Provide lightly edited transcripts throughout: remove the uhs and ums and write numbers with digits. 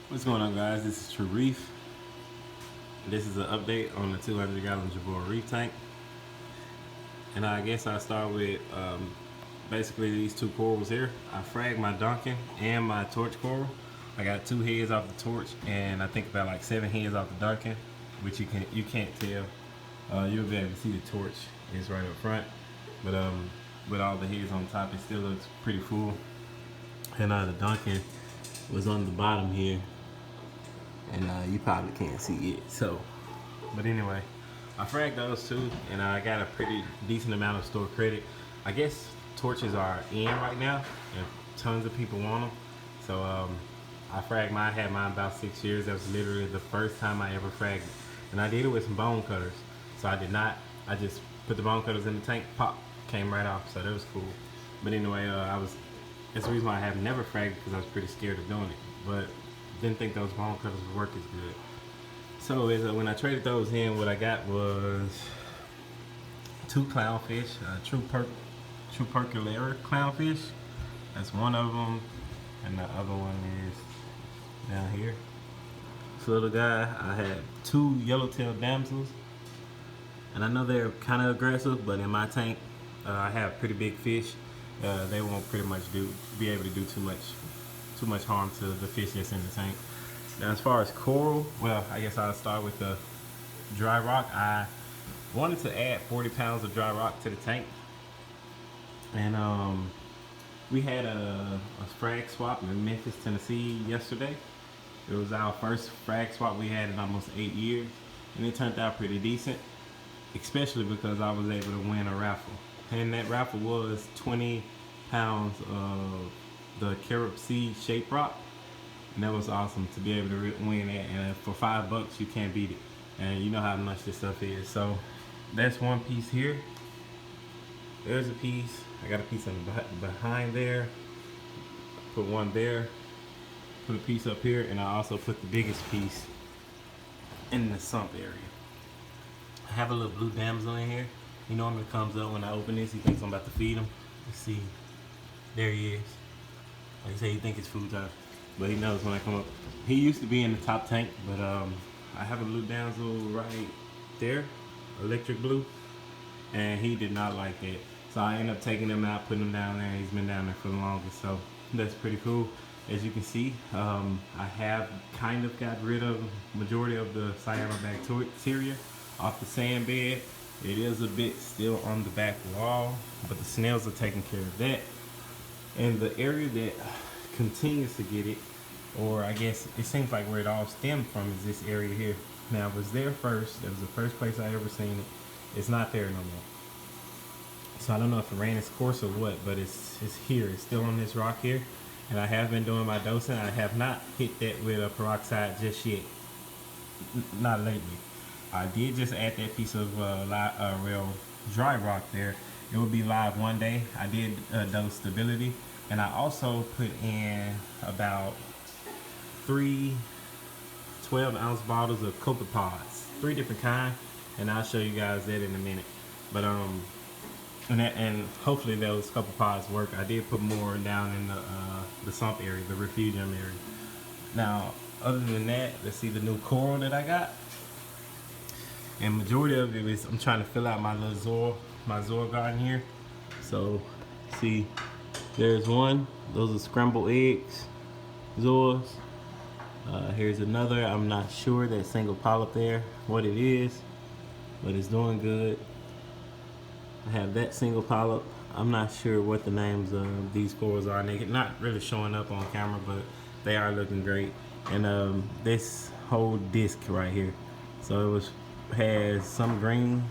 What's going on, guys? This is True Reef. This is an update on the 200-gallon JEBAO Reef tank. And I guess I start with basically these two corals here. I fragged my Duncan and my torch coral. I got 2 heads off the torch, and I think about like 7 heads off the Duncan, which you can't tell. You'll be able to see the torch is right up front, but with all the heads on top, it still looks pretty full. And the Duncan was on the bottom here, and you probably can't see it. So, but anyway, I fragged those two, and I got a pretty decent amount of store credit. I guess torches are in right now, and tons of people want them. So I fragged mine. I had mine about 6 years. That was literally the first time I ever fragged it, and I did it with some bone cutters. So I did not. I just put the bone cutters in the tank, pop, came right off. So that was cool. But anyway, that's the reason why I have never fragged, because I was pretty scared of doing it. But didn't think those bone cutters would work as good. So when I traded those in, what I got was 2 clownfish, true perculator clownfish. That's one of them, and the other one is down here. This little guy, I had 2 yellowtail damsels, and I know they're kind of aggressive, but in my tank, I have pretty big fish. They won't pretty much be able to do too much harm to the fish that's in the tank. Now, as far as coral, well, I guess I'll start with the dry rock. I wanted to add 40 pounds of dry rock to the tank, and we had a frag swap in Memphis, Tennessee yesterday. It was our first frag swap we had in almost 8 years, and it turned out pretty decent, especially because I was able to win a raffle. And that raffle was 20 pounds of the carob seed shaped rock, and that was awesome to be able to win that. And for $5, you can't beat it. And you know how much this stuff is. So that's one piece here. There's a piece. I got a piece on the behind there. Put one there. Put a piece up here, and I also put the biggest piece in the sump area. I have a little blue damsel in here. He normally comes up when I open this. He thinks I'm about to feed him. Let's see. There he is. Like I say, he thinks it's food time, but he knows when I come up. He used to be in the top tank, but I have a blue damsel right there, electric blue, and he did not like that. So I ended up taking him out, putting him down there. He's been down there for the longest, so that's pretty cool. As you can see, I have kind of got rid of the majority of the Cyanobacteria off the sand bed. It is a bit still on the back wall, but the snails are taking care of that. And the area that continues to get it, or I guess it seems like where it all stemmed from, is this area here. Now, it was there first. That was the first place I ever seen it. It's not there no more. So I don't know if it ran its course or what, but it's here. It's still on this rock here. And I have been doing my dosing. I have not hit that with a peroxide just yet. Not lately. I did just add that piece of real dry rock there. It will be live one day. I did dose stability, and I also put in about 3 12-ounce bottles of copepods, 3 different kinds, and I'll show you guys that in a minute. But and hopefully those copepods work. I did put more down in the sump area, the refugium area. Now, other than that, let's see the new coral that I got. And majority of it is, I'm trying to fill out my little Zoar garden here. So, see, there's one. Those are scrambled eggs, Zoars. Here's another. I'm not sure that single polyp there, what it is, but it's doing good. I have that single polyp. I'm not sure what the names of these corals are. They're not really showing up on camera, but they are looking great. And this whole disc right here. So it has some green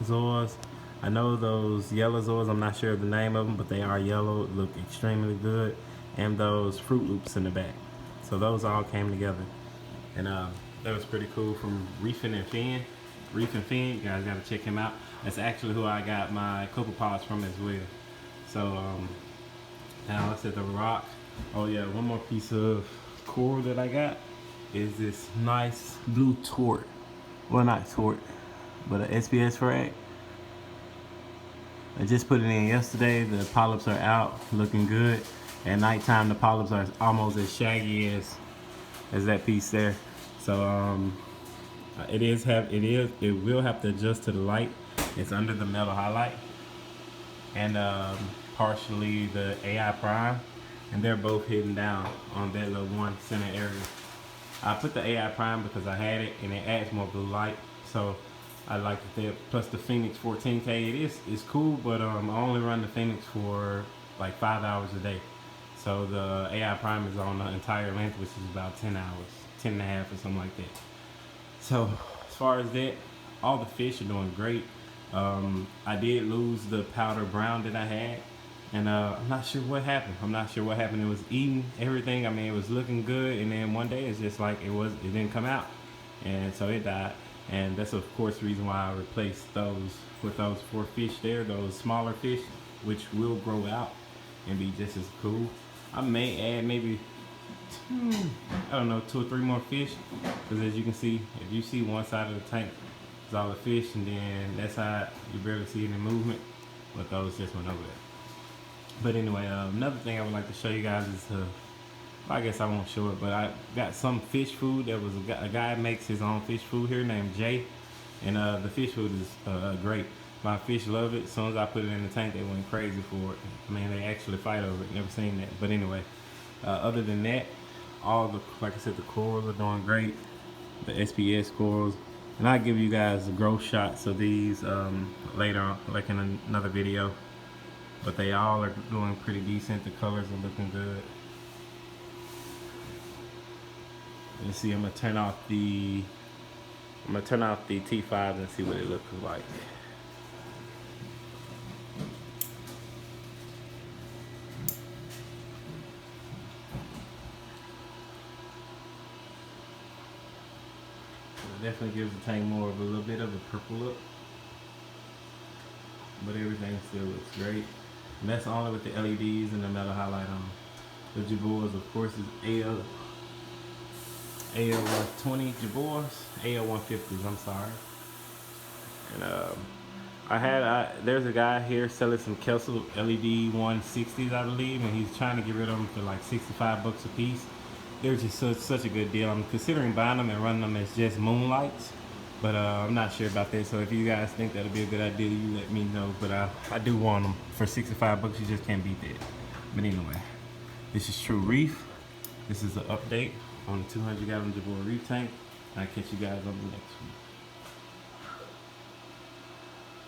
Zoars. I know those yellow Zoars, I'm not sure of the name of them, but they are yellow, look extremely good. And those Fruit Loops in the back. So those all came together. And that was pretty cool from Reef and Finn. Reef and Finn, you guys gotta check him out. That's actually who I got my copepods from as well. So now let's hit the rock. Oh yeah, one more piece of coral that I got is this nice blue tort. Well, not tort, but an SPS frag. I just put it in yesterday. The polyps are out, looking good. At nighttime, the polyps are almost as shaggy as as that piece there. So it will have to adjust to the light. It's under the metal highlight and partially the AI prime, and they're both hidden down on that little one center area. I put the AI prime because I had it and it adds more blue light, so I like it there. Plus the Phoenix 14K, it's cool, but I only run the Phoenix for like 5 hours a day. So the AI prime is on the entire length, which is about 10 hours, 10 and a half or something like that. So as far as that, all the fish are doing great. I did lose the powder brown that I had, and I'm not sure what happened. It was eating everything. I mean, it was looking good, and then one day it's just like it didn't come out, and so it died. And that's of course the reason why I replaced those with those 4 fish there, those smaller fish, which will grow out and be just as cool. I may add maybe I don't know, 2 or 3 more fish, because as you can see, if you see one side of the tank is all the fish, and then that side you barely see any movement, but those just went over there. But anyway, another thing I would like to show you guys is I guess I won't show it, but I got some fish food. There was a guy makes his own fish food here named Jay, and the fish food is great. My fish love it. As soon as I put it in the tank, they went crazy for it. I mean, they actually fight over it. Never seen that. But anyway, other than that, like I said, the corals are doing great. The SPS corals, and I'll give you guys the growth shots of these later on, like in another video. But they all are doing pretty decent. The colors are looking good. Let's see. I'm gonna turn off the T5s and see what it looks like. Definitely gives the tank more of a little bit of a purple look, but everything still looks great. And that's only with the LEDs and the metal highlight on. The JEBAOs, of course, is AL120 JEBAOs, AL150s. I'm sorry. And there's a guy here selling some Kelso LED 160s, I believe, and he's trying to get rid of them for like 65 bucks a piece. They're just such a good deal. I'm considering buying them and running them as just moonlights, but I'm not sure about that. So if you guys think that'll be a good idea, you let me know. But I do want them for 65 bucks. You just can't beat that. But anyway, this is True Reef. This is an update on the 200 gallon JEBAO reef tank. I'll catch you guys on the next one.